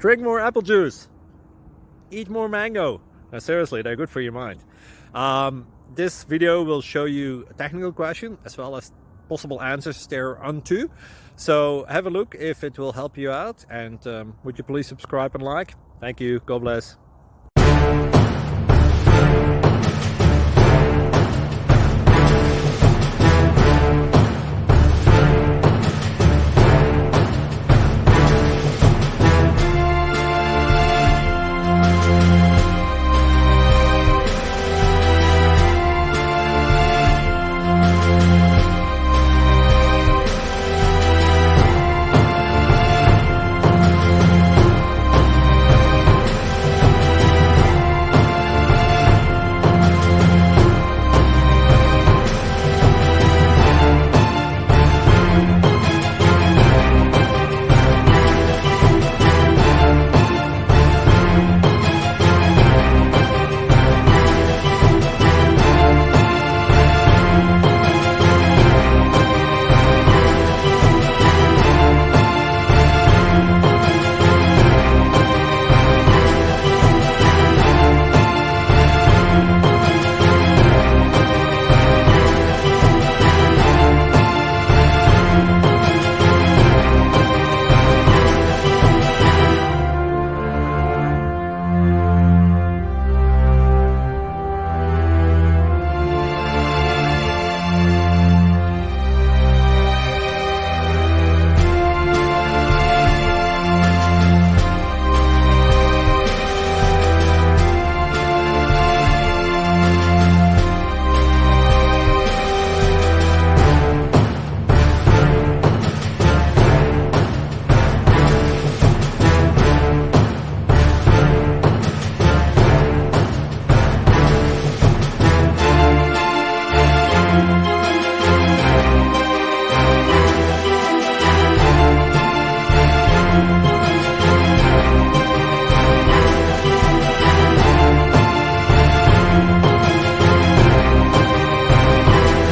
Drink more apple juice. Eat more mango. No, seriously, they're good for your mind. This video will show you a technical question as well as possible answers thereunto. So have a look if it will help you out, and would you please subscribe and like? Thank you. God bless.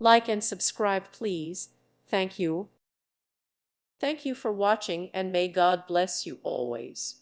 Like and subscribe, please. Thank you. Thank you for watching, and may God bless you always.